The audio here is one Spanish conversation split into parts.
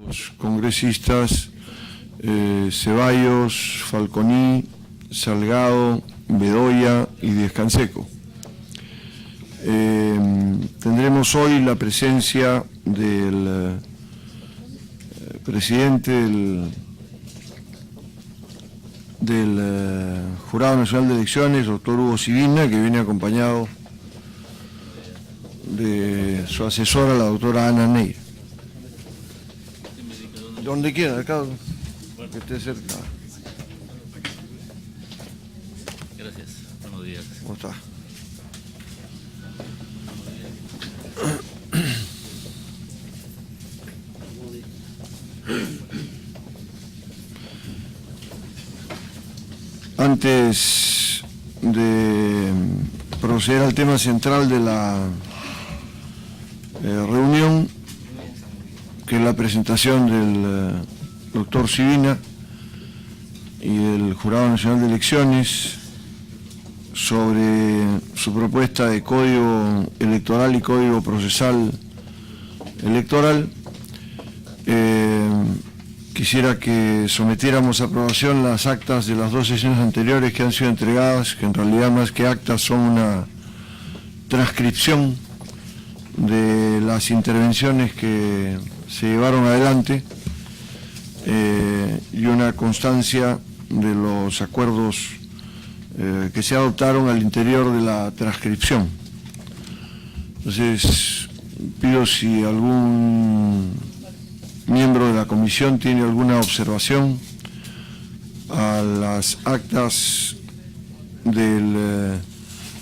Los congresistas Ceballos, Falconi, Salgado, Bedoya y Díez Canseco. Tendremos hoy la presencia del presidente del Jurado Nacional de Elecciones, doctor Hugo Sivina, que viene acompañado de su asesora, la doctora Ana Neira. Donde quiera, acá, que esté cerca. Gracias, buenos días. ¿Cómo está? Antes de proceder al tema central de la reunión, que es la presentación del doctor Sivina y del Jurado Nacional de Elecciones sobre su propuesta de Código Electoral y Código Procesal Electoral, quisiera que sometiéramos a aprobación las actas de las dos sesiones anteriores que han sido entregadas, que en realidad más que actas son una transcripción de las intervenciones que se llevaron adelante y una constancia de los acuerdos que se adoptaron al interior de la transcripción. Entonces, pido si algún miembro de la comisión tiene alguna observación a las actas del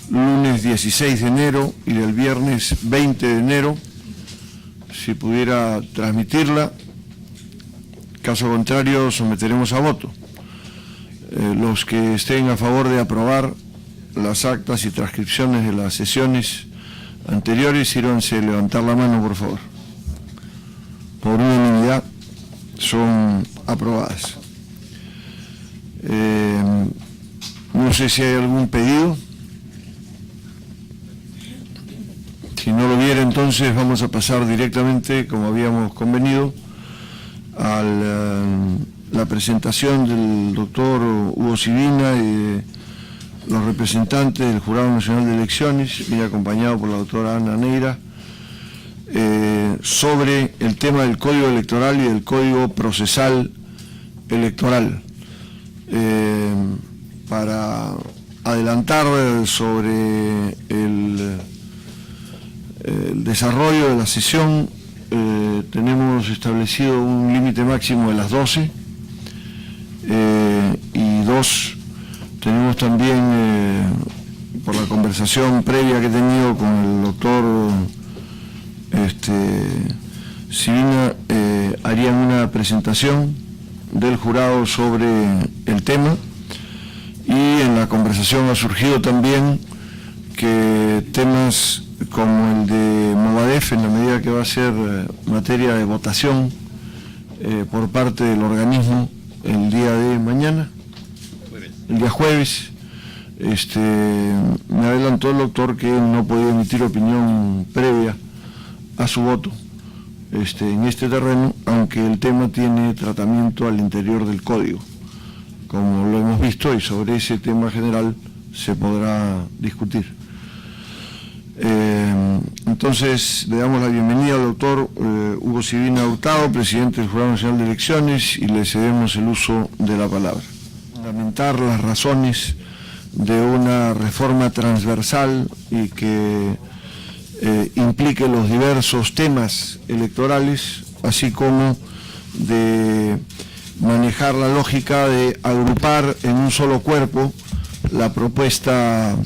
lunes 16 de enero y del viernes 20 de enero, si pudiera transmitirla. Caso contrario, someteremos a voto. Los que estén a favor de aprobar las actas y transcripciones de las sesiones anteriores, sírvanse levantar la mano, por favor. Por unanimidad son aprobadas. No sé si hay algún pedido. Si no lo hubiera, entonces vamos a pasar directamente, como habíamos convenido, a la presentación del doctor Hugo Sivina y de los representantes del Jurado Nacional de Elecciones, viene acompañado por la doctora Ana Neira, sobre el tema del Código Electoral y del Código Procesal Electoral. Para adelantar sobre el desarrollo de la sesión, tenemos establecido un límite máximo de las 12 y 2. Tenemos también, por la conversación previa que he tenido con el doctor Sivina, harían una presentación del jurado sobre el tema, y en la conversación ha surgido también que temas como el de Movadef, en la medida que va a ser materia de votación por parte del organismo el día de mañana, el día jueves, me adelantó el doctor que no podía emitir opinión previa a su voto en este terreno, aunque el tema tiene tratamiento al interior del código, como lo hemos visto, y sobre ese tema general se podrá discutir. Entonces le damos la bienvenida al doctor Hugo Sivina Hurtado, presidente del Jurado Nacional de Elecciones, y le cedemos el uso de la palabra. Fundamentar las razones de una reforma transversal y que implique los diversos temas electorales, así como de manejar la lógica de agrupar en un solo cuerpo la propuesta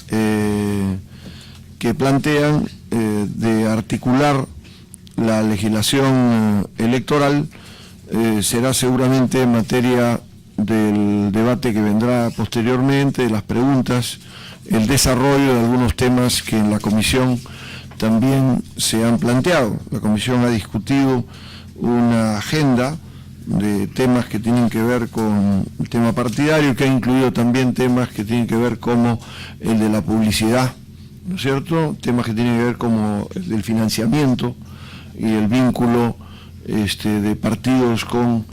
que plantean de articular la legislación electoral. Será seguramente materia del debate que vendrá posteriormente, de las preguntas, el desarrollo de algunos temas que en la comisión también se han planteado. La comisión ha discutido una agenda de temas que tienen que ver con el tema partidario, que ha incluido también temas que tienen que ver como el de la publicidad, ¿no es cierto? Temas que tienen que ver como el del financiamiento y el vínculo de partidos con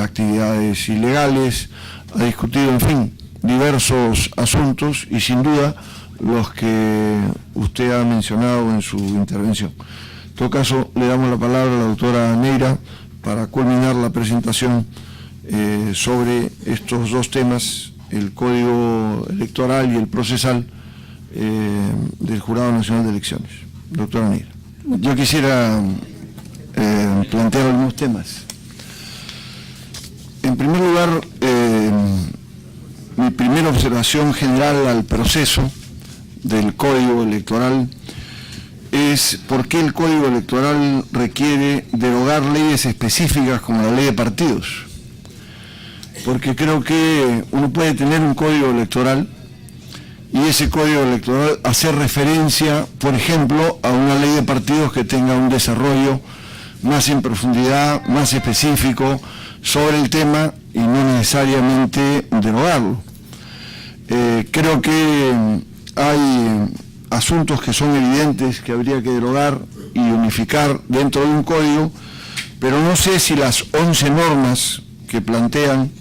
actividades ilegales, ha discutido, en fin, diversos asuntos y sin duda los que usted ha mencionado en su intervención. En todo caso, le damos la palabra a la doctora Neira para culminar la presentación sobre estos dos temas, el Código Electoral y el procesal del Jurado Nacional de Elecciones. Doctora Neira. Yo quisiera plantear algunos temas. En primer lugar, mi primera observación general al proceso del Código Electoral es por qué el Código Electoral requiere derogar leyes específicas como la ley de partidos. Porque creo que uno puede tener un Código Electoral y ese Código Electoral hacer referencia, por ejemplo, a una ley de partidos que tenga un desarrollo más en profundidad, más específico sobre el tema y no necesariamente derogarlo. Creo que hay asuntos que son evidentes que habría que derogar y unificar dentro de un código, pero no sé si las 11 normas que plantean,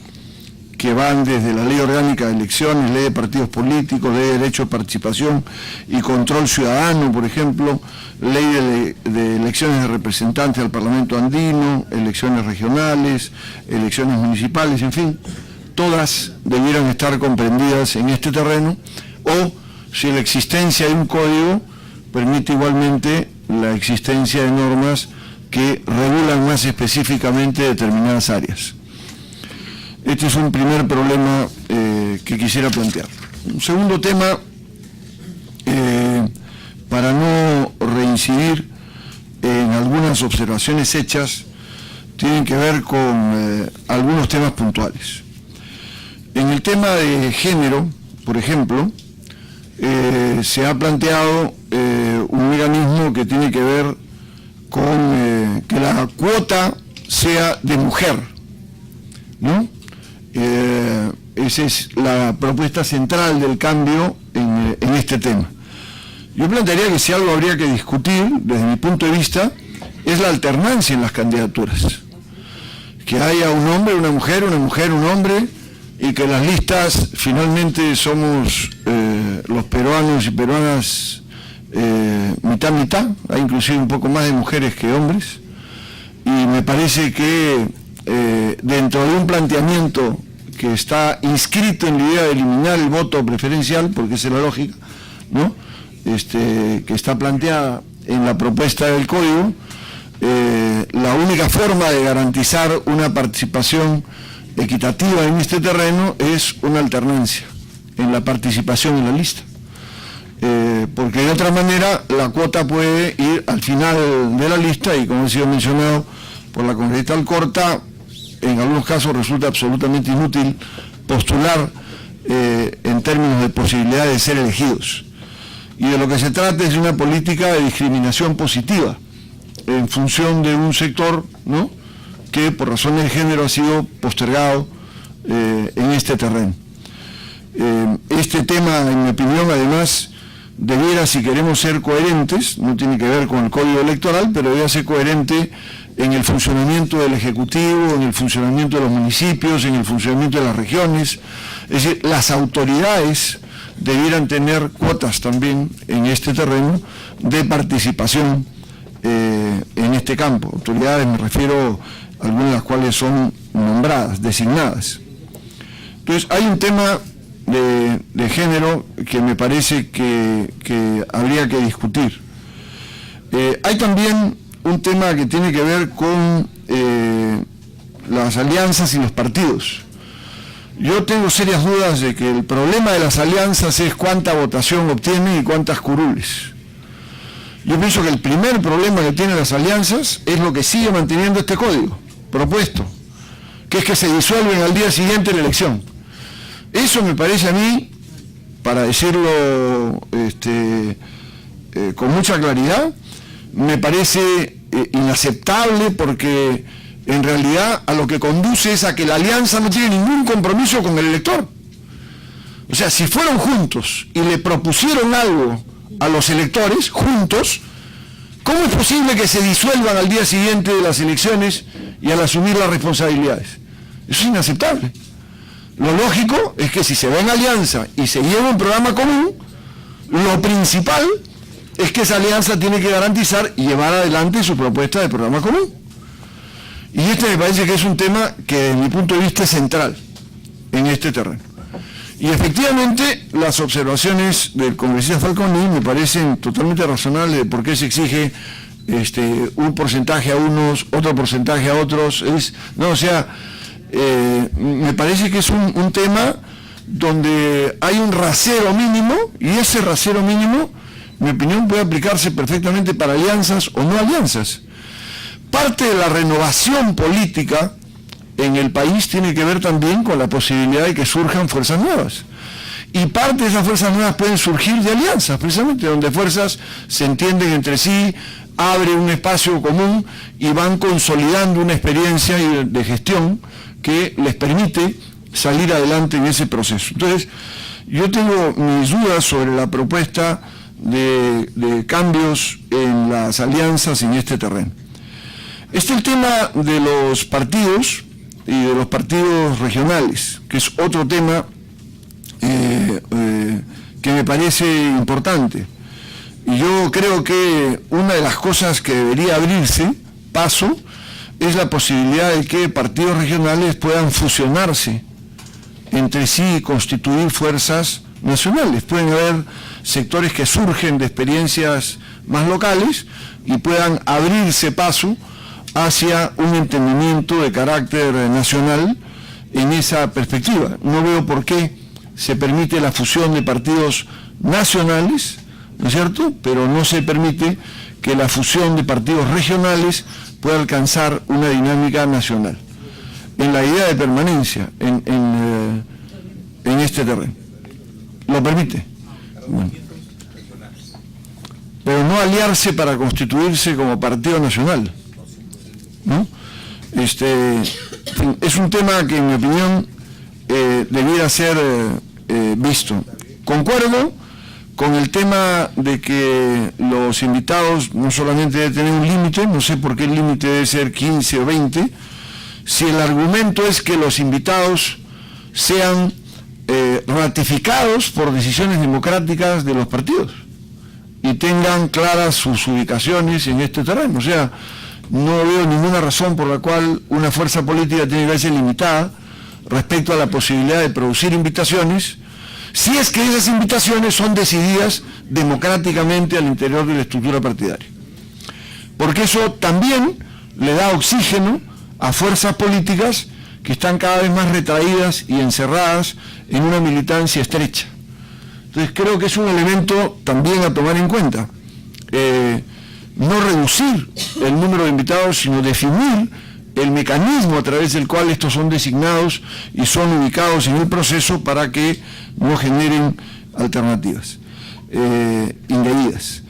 que van desde la Ley Orgánica de Elecciones, Ley de Partidos Políticos, Ley de Derecho de Participación y Control Ciudadano, por ejemplo, Ley de Elecciones de Representantes al Parlamento Andino, elecciones regionales, elecciones municipales, en fin, todas debieran estar comprendidas en este terreno, o si la existencia de un código permite igualmente la existencia de normas que regulan más específicamente determinadas áreas. Este es un primer problema que quisiera plantear. Un segundo tema, para no reincidir en algunas observaciones hechas, tienen que ver con algunos temas puntuales. En el tema de género, por ejemplo, se ha planteado un mecanismo que tiene que ver con que la cuota sea de mujer, ¿no? Esa es la propuesta central del cambio en este tema. Yo plantearía que si algo habría que discutir, desde mi punto de vista, es la alternancia en las candidaturas. Que haya un hombre, una mujer, un hombre, y que las listas finalmente somos los peruanos y peruanas mitad, hay inclusive un poco más de mujeres que hombres, y me parece que dentro de un planteamiento que está inscrito en la idea de eliminar el voto preferencial, porque esa es la lógica, ¿no? Que está planteada en la propuesta del código, la única forma de garantizar una participación equitativa en este terreno es una alternancia en la participación en la lista, porque de otra manera la cuota puede ir al final de la lista y, como ha sido mencionado por la congresista Alcorta, en algunos casos resulta absolutamente inútil postular en términos de posibilidad de ser elegidos. Y de lo que se trata es de una política de discriminación positiva en función de un sector, ¿no?, que por razones de género ha sido postergado en este terreno. Este tema, en mi opinión, además, debiera, si queremos ser coherentes, no tiene que ver con el Código Electoral, pero debiera ser coherente en el funcionamiento del Ejecutivo, en el funcionamiento de los municipios, en el funcionamiento de las regiones. Es decir, las autoridades debieran tener cuotas también en este terreno de participación en este campo. Autoridades, me refiero a algunas de las cuales son nombradas, designadas. Entonces, hay un tema de género que me parece que habría que discutir. Hay también un tema que tiene que ver con las alianzas y los partidos. Yo tengo serias dudas de que el problema de las alianzas es cuánta votación obtienen y cuántas curules. Yo pienso que el primer problema que tienen las alianzas es lo que sigue manteniendo este código propuesto, que es que se disuelven al día siguiente la elección. Eso me parece a mí, para decirlo con mucha claridad, me parece inaceptable, porque en realidad a lo que conduce es a que la alianza no tiene ningún compromiso con el elector. O sea, si fueron juntos y le propusieron algo a los electores, juntos, ¿Cómo es posible que se disuelvan al día siguiente de las elecciones y al asumir las responsabilidades? Eso es inaceptable. Lo lógico es que si se va en alianza y se lleva un programa común, lo principal es que esa alianza tiene que garantizar y llevar adelante su propuesta de programa común. Y este me parece que es un tema que desde mi punto de vista es central en este terreno. Y efectivamente las observaciones del congresista Falconi me parecen totalmente razonables de por qué se exige un porcentaje a unos, otro porcentaje a otros. Me parece que es un tema donde hay un rasero mínimo, y ese rasero mínimo, en mi opinión, puede aplicarse perfectamente para alianzas o no alianzas. Parte de la renovación política en el país tiene que ver también con la posibilidad de que surjan fuerzas nuevas. Y parte de esas fuerzas nuevas pueden surgir de alianzas, precisamente, donde fuerzas se entienden entre sí, abren un espacio común y van consolidando una experiencia de gestión que les permite salir adelante en ese proceso. Entonces, yo tengo mis dudas sobre la propuesta de cambios en las alianzas en este terreno. El tema de los partidos y de los partidos regionales, que es otro tema que me parece importante. Y yo creo que una de las cosas que debería abrirse paso es la posibilidad de que partidos regionales puedan fusionarse entre sí y constituir fuerzas nacionales. Pueden haber sectores que surgen de experiencias más locales y puedan abrirse paso hacia un entendimiento de carácter nacional en esa perspectiva. No veo por qué se permite la fusión de partidos nacionales, ¿no es cierto?, pero no se permite que la fusión de partidos regionales pueda alcanzar una dinámica nacional, en la idea de permanencia en este terreno. ¿Lo permite? Bueno. Pero no aliarse para constituirse como partido nacional, ¿no? Es un tema que, en mi opinión, debiera ser visto. Concuerdo con el tema de que los invitados no solamente deben tener un límite, no sé por qué el límite debe ser 15 o 20, si el argumento es que los invitados sean ratificados por decisiones democráticas de los partidos y tengan claras sus ubicaciones en este terreno. O sea, no veo ninguna razón por la cual una fuerza política tiene que verse limitada respecto a la posibilidad de producir invitaciones, si es que esas invitaciones son decididas democráticamente al interior de la estructura partidaria. Porque eso también le da oxígeno a fuerzas políticas que están cada vez más retraídas y encerradas en una militancia estrecha. Entonces creo que es un elemento también a tomar en cuenta. No reducir el número de invitados, sino definir el mecanismo a través del cual estos son designados y son ubicados en el proceso para que no generen alternativas indebidas.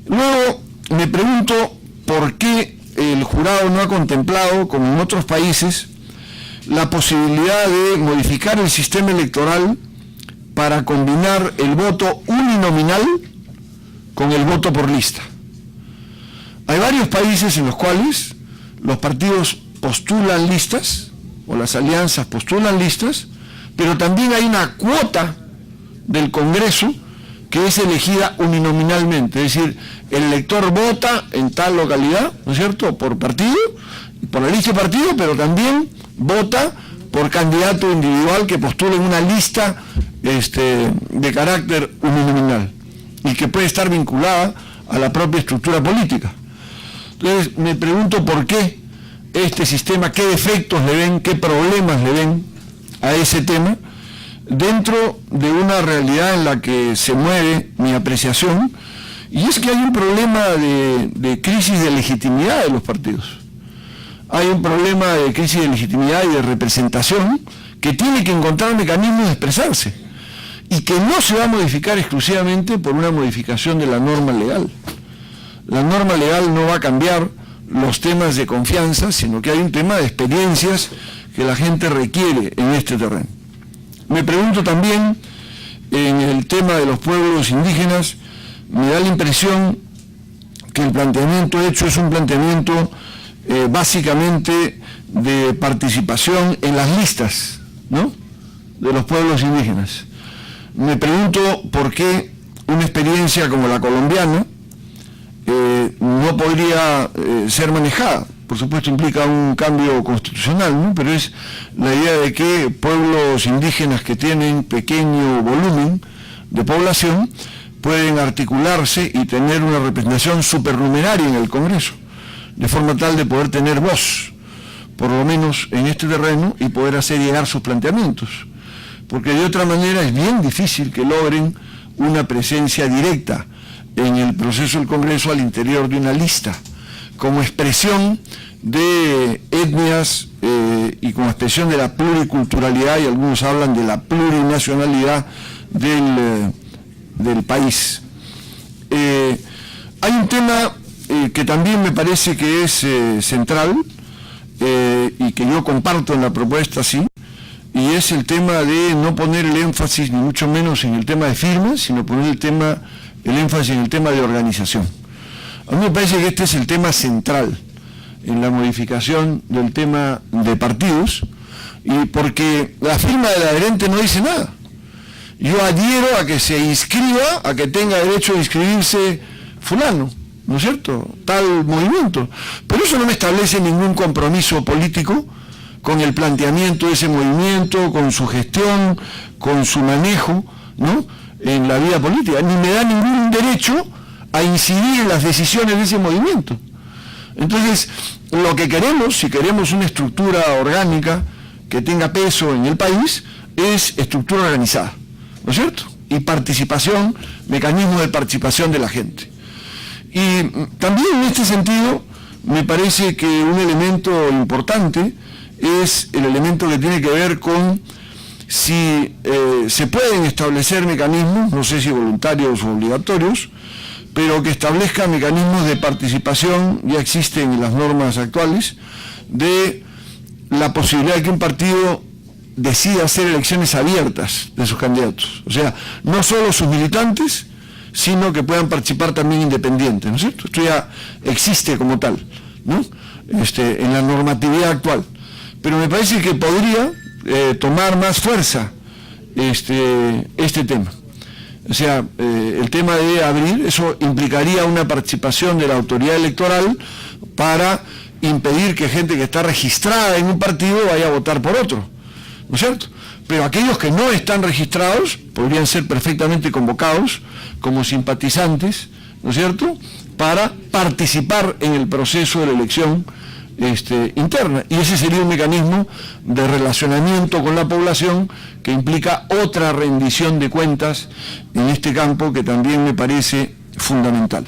Luego me pregunto por qué el jurado no ha contemplado, como en otros países, la posibilidad de modificar el sistema electoral para combinar el voto uninominal con el voto por lista. Hay varios países en los cuales los partidos postulan listas, o las alianzas postulan listas, pero también hay una cuota del Congreso que es elegida uninominalmente, es decir, el elector vota en tal localidad, ¿no es cierto?, por partido, por la lista de partido, pero también vota por candidato individual que postula en una lista de carácter uninominal y que puede estar vinculada a la propia estructura política. Entonces me pregunto por qué este sistema, qué defectos le ven, qué problemas le ven a ese tema, dentro de una realidad en la que se mueve mi apreciación, y es que hay un problema de crisis de legitimidad de los partidos. Hay un problema de crisis de legitimidad y de representación que tiene que encontrar mecanismos de expresarse y que no se va a modificar exclusivamente por una modificación de la norma legal. La norma legal no va a cambiar los temas de confianza, sino que hay un tema de experiencias que la gente requiere en este terreno. Me pregunto también, en el tema de los pueblos indígenas, me da la impresión que el planteamiento hecho es un planteamiento básicamente de participación en las listas, ¿no?, de los pueblos indígenas. Me pregunto por qué una experiencia como la colombiana no podría ser manejada. Por supuesto implica un cambio constitucional, ¿no?, pero es la idea de que pueblos indígenas que tienen pequeño volumen de población pueden articularse y tener una representación supernumeraria en el Congreso, de forma tal de poder tener voz, por lo menos en este terreno, y poder hacer llegar sus planteamientos, porque de otra manera es bien difícil que logren una presencia directa en el proceso del Congreso al interior de una lista, como expresión de etnias y como expresión de la pluriculturalidad, y algunos hablan de la plurinacionalidad del país. Hay un tema que también me parece que es central y que yo comparto en la propuesta, sí, y es el tema de no poner el énfasis ni mucho menos en el tema de firmas, sino poner el énfasis en el tema de organización. A mí me parece que este es el tema central en la modificación del tema de partidos, y porque la firma del adherente no dice nada. Yo adhiero a que se inscriba, a que tenga derecho a inscribirse fulano, ¿no es cierto?, tal movimiento. Pero eso no me establece ningún compromiso político con el planteamiento de ese movimiento, con su gestión, con su manejo, ¿no?, en la vida política, ni me da ningún derecho a incidir en las decisiones de ese movimiento. Entonces, lo que queremos, si queremos una estructura orgánica que tenga peso en el país, es estructura organizada, ¿no es cierto?, y participación, mecanismos de participación de la gente. Y también en este sentido, me parece que un elemento importante es el elemento que tiene que ver con si se pueden establecer mecanismos, no sé si voluntarios o obligatorios, pero que establezcan mecanismos de participación, ya existen en las normas actuales, de la posibilidad de que un partido decida hacer elecciones abiertas de sus candidatos. O sea, no solo sus militantes, sino que puedan participar también independientes, ¿no es cierto? Esto ya existe como tal, ¿no?, en la normatividad actual. Pero me parece que podría tomar más fuerza este tema. O sea, el tema de abrir, eso implicaría una participación de la autoridad electoral para impedir que gente que está registrada en un partido vaya a votar por otro, ¿no es cierto? Pero aquellos que no están registrados podrían ser perfectamente convocados como simpatizantes, ¿no es cierto?, para participar en el proceso de la elección interna, y ese sería un mecanismo de relacionamiento con la población que implica otra rendición de cuentas en este campo, que también me parece fundamental.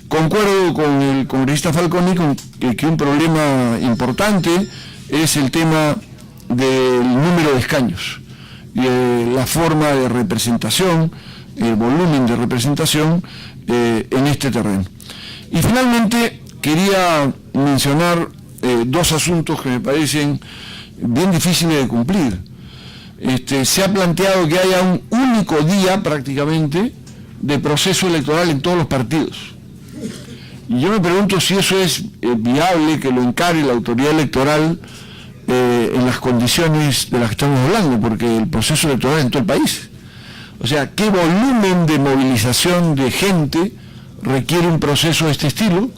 Concuerdo con el congresista Falconi con que un problema importante es el tema del número de escaños, la forma de representación, el volumen de representación en este terreno. Y finalmente quería mencionar dos asuntos que me parecen bien difíciles de cumplir. Se ha planteado que haya un único día prácticamente de proceso electoral en todos los partidos. Y yo me pregunto si eso es viable, que lo encare la autoridad electoral en las condiciones de las que estamos hablando, porque el proceso electoral es en todo el país. O sea, ¿qué volumen de movilización de gente requiere un proceso de este estilo?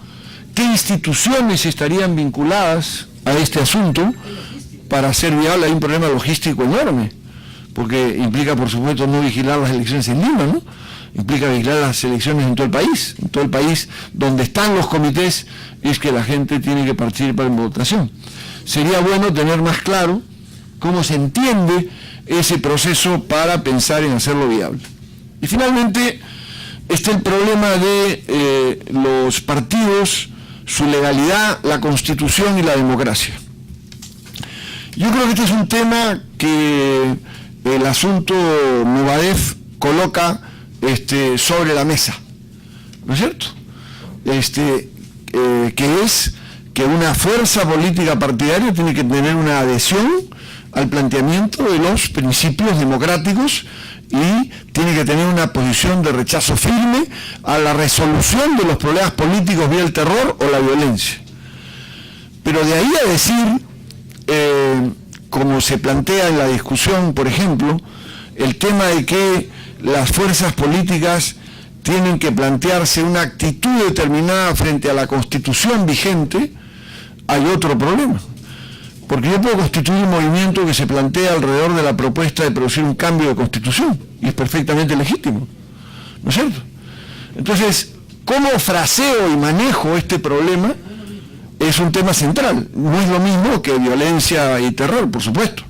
¿Qué instituciones estarían vinculadas a este asunto para hacer viable? Hay un problema logístico enorme, porque implica, por supuesto, no vigilar las elecciones en Lima, ¿no? Implica vigilar las elecciones en todo el país donde están los comités, es que la gente tiene que participar en votación. Sería bueno tener más claro cómo se entiende ese proceso para pensar en hacerlo viable. Y finalmente está el problema de los partidos, su legalidad, la Constitución y la democracia. Yo creo que este es un tema que el asunto Movadef coloca sobre la mesa, ¿no es cierto? Que es que una fuerza política partidaria tiene que tener una adhesión al planteamiento de los principios democráticos y tiene que tener una posición de rechazo firme a la resolución de los problemas políticos vía el terror o la violencia. Pero de ahí a decir, como se plantea en la discusión, por ejemplo, el tema de que las fuerzas políticas tienen que plantearse una actitud determinada frente a la Constitución vigente, hay otro problema. Porque yo puedo constituir un movimiento que se plantea alrededor de la propuesta de producir un cambio de Constitución, y es perfectamente legítimo, ¿no es cierto? Entonces, ¿cómo fraseo y manejo este problema? Es un tema central. No es lo mismo que violencia y terror, por supuesto,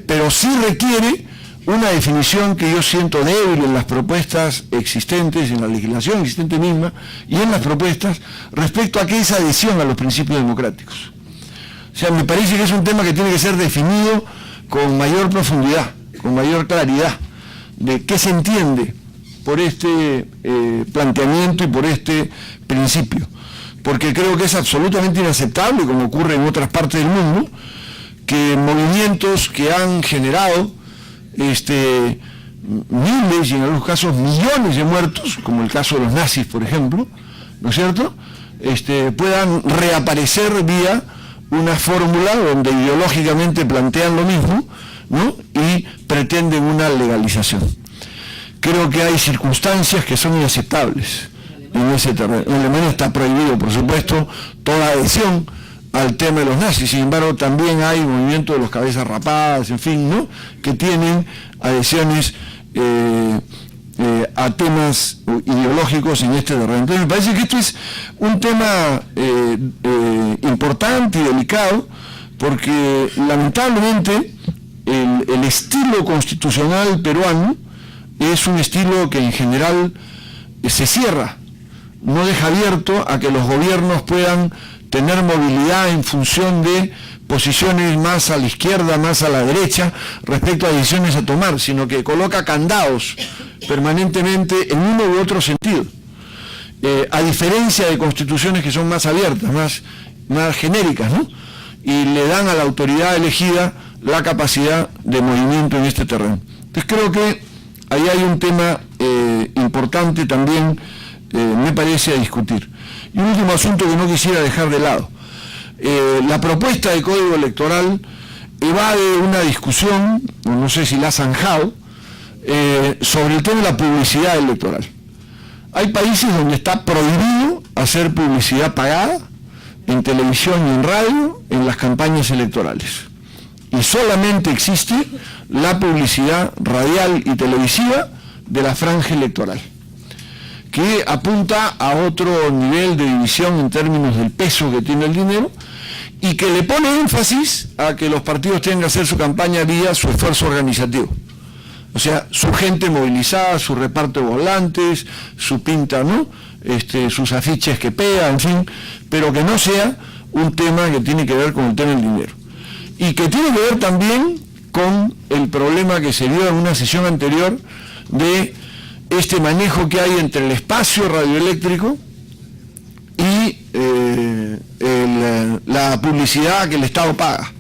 pero sí requiere una definición que yo siento débil en las propuestas existentes, en la legislación existente misma, y en las propuestas respecto a qué es adhesión a los principios democráticos. O sea, me parece que es un tema que tiene que ser definido con mayor profundidad, con mayor claridad, de qué se entiende por este planteamiento y por este principio. Porque creo que es absolutamente inaceptable, como ocurre en otras partes del mundo, que movimientos que han generado miles y en algunos casos millones de muertos, como el caso de los nazis, por ejemplo, ¿no es cierto?, puedan reaparecer vía una fórmula donde ideológicamente plantean lo mismo, ¿no?, y pretenden una legalización. Creo que hay circunstancias que son inaceptables en ese terreno. En Alemania está prohibido, por supuesto, toda adhesión al tema de los nazis. Sin embargo, también hay movimientos de los cabezas rapadas, en fin, ¿no?, que tienen adhesiones a temas ideológicos en este terreno. Entonces, me parece que esto es un tema importante y delicado, porque lamentablemente el estilo constitucional peruano es un estilo que en general se cierra, no deja abierto a que los gobiernos puedan tener movilidad en función de posiciones más a la izquierda, más a la derecha, respecto a decisiones a tomar, sino que coloca candados permanentemente en uno u otro sentido, a diferencia de constituciones que son más abiertas, más genéricas, ¿no?, y le dan a la autoridad elegida la capacidad de movimiento en este terreno. Entonces creo que ahí hay un tema importante también, me parece, a discutir. Y un último asunto que no quisiera dejar de lado. La propuesta de código electoral evade una discusión, no sé si la ha zanjado, sobre el tema de la publicidad electoral. Hay países donde está prohibido hacer publicidad pagada en televisión y en radio en las campañas electorales. Y solamente existe la publicidad radial y televisiva de la franja electoral, que apunta a otro nivel de división en términos del peso que tiene el dinero, y que le pone énfasis a que los partidos tengan que hacer su campaña vía su esfuerzo organizativo. O sea, su gente movilizada, su reparto de volantes, su pinta, ¿no?, sus afiches que pega, en fin, pero que no sea un tema que tiene que ver con el tema del dinero. Y que tiene que ver también con el problema que se dio en una sesión anterior de este manejo que hay entre el espacio radioeléctrico y la publicidad que el Estado paga,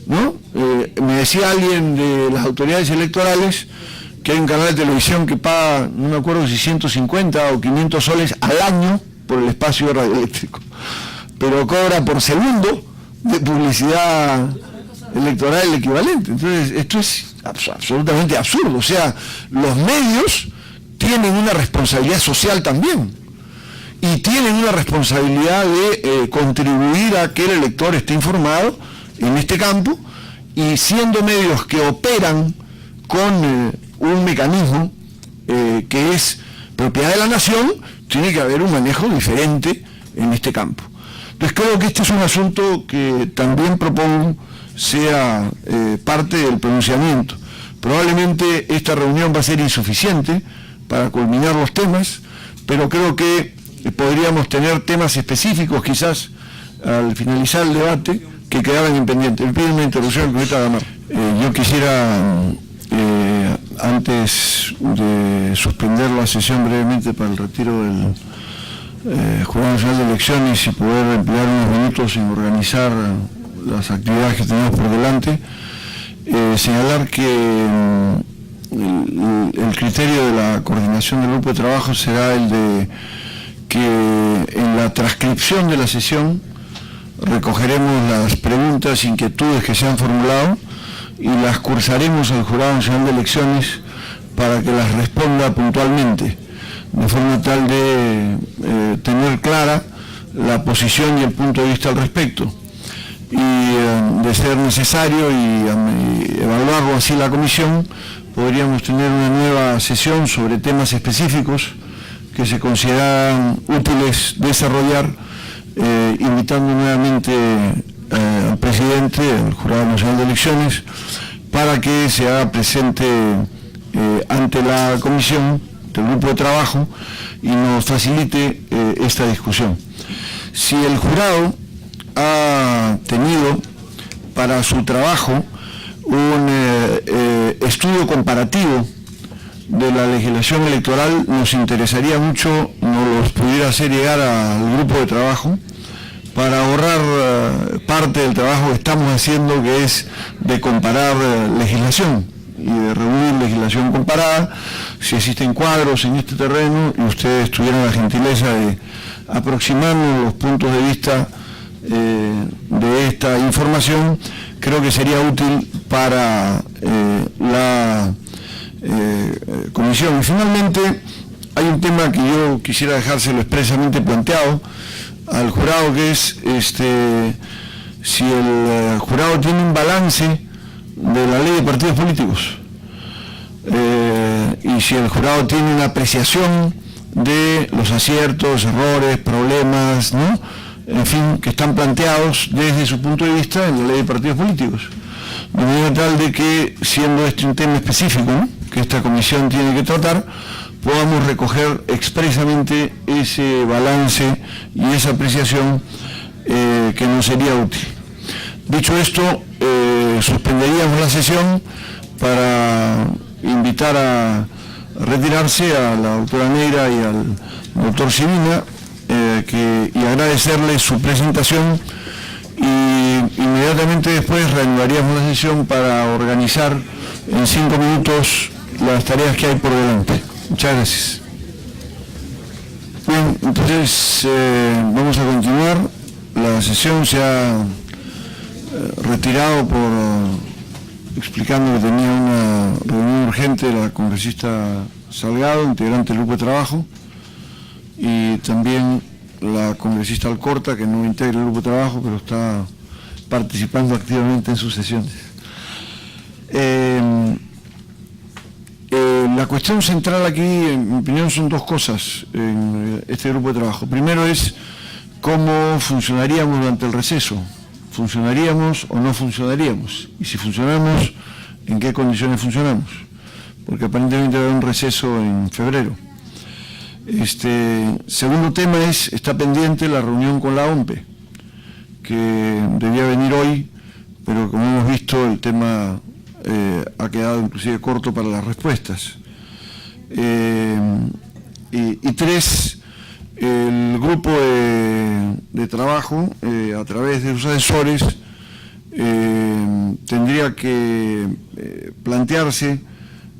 ¿no? Me decía alguien de las autoridades electorales que hay un canal de televisión que paga, no me acuerdo si 150 o 500 soles al año por el espacio radioeléctrico, pero cobra por segundo de publicidad electoral el equivalente. Entonces, esto es absolutamente absurdo. O sea, los medios tienen una responsabilidad social también, y tienen una responsabilidad de contribuir a que el elector esté informado en este campo, y siendo medios que operan con un mecanismo que es propiedad de la nación, tiene que haber un manejo diferente en este campo. Entonces creo que este es un asunto que también propongo sea parte del pronunciamiento. Probablemente esta reunión va a ser insuficiente para culminar los temas, pero creo que podríamos tener temas específicos quizás al finalizar el debate que quedaban en pendiente. Me pide una interrupción, Comunista Gamar. Yo quisiera, antes de suspender la sesión brevemente para el retiro del Jurado Nacional de Elecciones y poder emplear unos minutos en organizar las actividades que tenemos por delante, señalar que el criterio de la coordinación del grupo de trabajo será el de que en la transcripción de la sesión recogeremos las preguntas e inquietudes que se han formulado y las cursaremos al Jurado Nacional de Elecciones para que las responda puntualmente, de forma tal de tener clara la posición y el punto de vista al respecto. Y de ser necesario y evaluarlo así la comisión, podríamos tener una nueva sesión sobre temas específicos que se consideran útiles desarrollar, invitando nuevamente al presidente del Jurado Nacional de Elecciones para que se haga presente ante la comisión del grupo de trabajo y nos facilite esta discusión. Si el jurado ha tenido para su trabajo un estudio comparativo de la legislación electoral, nos interesaría mucho nos los pudiera hacer llegar al grupo de trabajo para ahorrar parte del trabajo que estamos haciendo, que es de comparar legislación y de reunir legislación comparada, si existen cuadros en este terreno y ustedes tuvieran la gentileza de aproximarnos los puntos de vista de esta información, creo que sería útil para la comisión. Y finalmente, hay un tema que yo quisiera dejárselo expresamente planteado al jurado, que es si el jurado tiene un balance de la ley de partidos políticos y si el jurado tiene una apreciación de los aciertos, errores, problemas, ¿no?, en fin, que están planteados desde su punto de vista en la ley de partidos políticos. De manera tal de que, siendo este un tema específico, ¿no?, que esta comisión tiene que tratar, podamos recoger expresamente ese balance y esa apreciación que nos sería útil. Dicho esto, suspenderíamos la sesión para invitar a retirarse a la doctora Neira y al doctor Sibina, y agradecerles su presentación, y inmediatamente después reanudaríamos la sesión para organizar en 5 minutos las tareas que hay por delante. Muchas gracias. Bien, entonces vamos a continuar. La sesión se ha retirado explicando que tenía una reunión urgente la congresista Salgado, integrante del grupo de trabajo, y también la congresista Alcorta, que no integra el grupo de trabajo, pero está participando activamente en sus sesiones. La cuestión central aquí, en mi opinión, son dos cosas en este grupo de trabajo. Primero es cómo funcionaríamos durante el receso. ¿Funcionaríamos o no funcionaríamos? Y si funcionamos, ¿en qué condiciones funcionamos? Porque aparentemente va a haber un receso en febrero. Segundo tema está pendiente la reunión con la OMPE, que debía venir hoy, pero como hemos visto el tema ha quedado inclusive corto para las respuestas. Y tres, el grupo de trabajo, a través de sus asesores, tendría que plantearse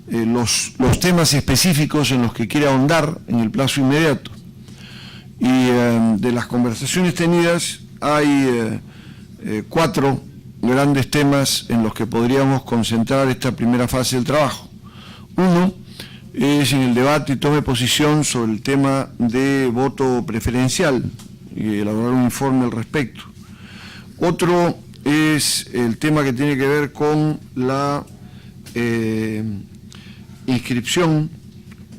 los temas específicos en los que quiere ahondar en el plazo inmediato. Y de las conversaciones tenidas hay 4 grandes temas en los que podríamos concentrar esta primera fase del trabajo. Uno es en el debate y tome posición sobre el tema de voto preferencial y elaborar un informe al respecto. Otro es el tema que tiene que ver con la inscripción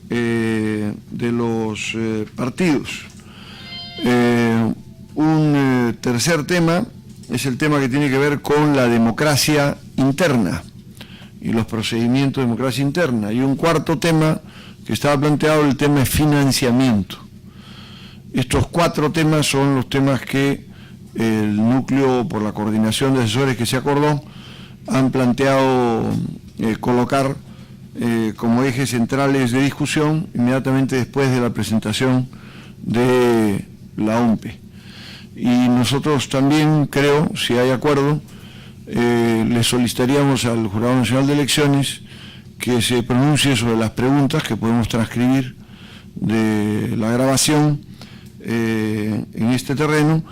de los partidos. Un tercer tema es el tema que tiene que ver con la democracia interna y los procedimientos de democracia interna. Y un cuarto tema que estaba planteado, el tema de financiamiento. Estos 4 temas son los temas que el núcleo, por la coordinación de asesores que se acordó, han planteado colocar como ejes centrales de discusión inmediatamente después de la presentación de la OMPE. Y nosotros también, creo, si hay acuerdo, le solicitaríamos al Jurado Nacional de Elecciones que se pronuncie sobre las preguntas que podemos transcribir de la grabación en este terreno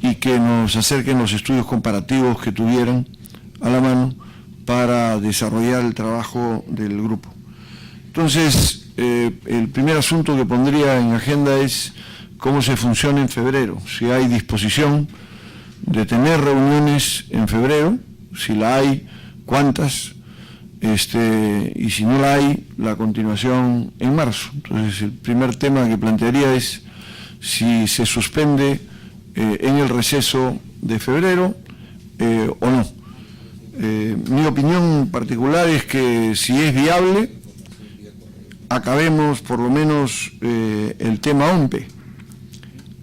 y que nos acerquen los estudios comparativos que tuvieran a la mano para desarrollar el trabajo del grupo. Entonces, el primer asunto que pondría en agenda es cómo se funciona en febrero, si hay disposición de tener reuniones en febrero, si la hay, cuántas, y si no la hay, la continuación en marzo. Entonces, el primer tema que plantearía es si se suspende en el receso de febrero o no. Mi opinión particular es que si es viable, acabemos por lo menos el tema OMPE,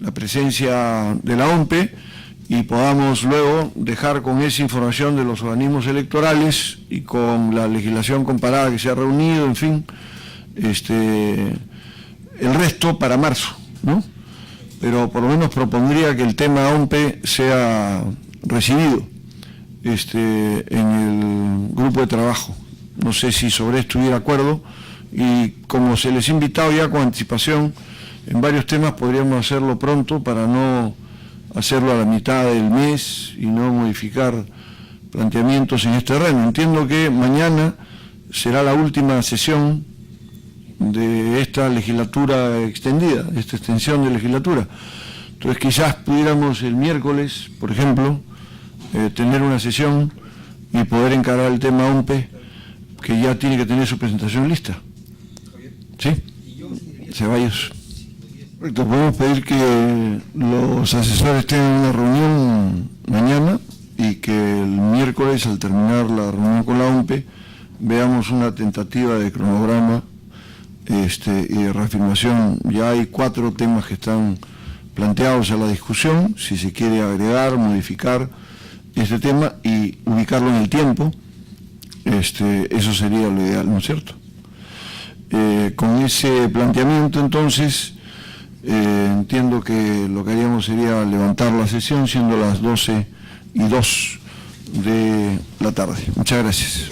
la presencia de la OMPE, y podamos luego dejar con esa información de los organismos electorales y con la legislación comparada que se ha reunido, en fin, el resto para marzo, ¿no? Pero por lo menos propondría que el tema OMPE sea recibido en el grupo de trabajo. No sé si sobre esto hubiera acuerdo, y como se les ha invitado ya con anticipación en varios temas, podríamos hacerlo pronto para no hacerlo a la mitad del mes y no modificar planteamientos en este terreno. Entiendo que mañana será la última sesión de esta legislatura extendida, de esta extensión de legislatura. Entonces quizás pudiéramos el miércoles, por ejemplo, tener una sesión y poder encarar el tema OMPE, que ya tiene que tener su presentación lista. ¿Sí? Ceballos. Correcto, podemos pedir que los asesores tengan una reunión mañana y que el miércoles, al terminar la reunión con la OMPE, veamos una tentativa de cronograma y de reafirmación. Ya hay 4 temas que están planteados a la discusión, si se quiere agregar, modificar este tema y ubicarlo en el tiempo, eso sería lo ideal, ¿no es cierto? Con ese planteamiento, entonces, entiendo que lo que haríamos sería levantar la sesión, siendo las 12:02 de la tarde. Muchas gracias.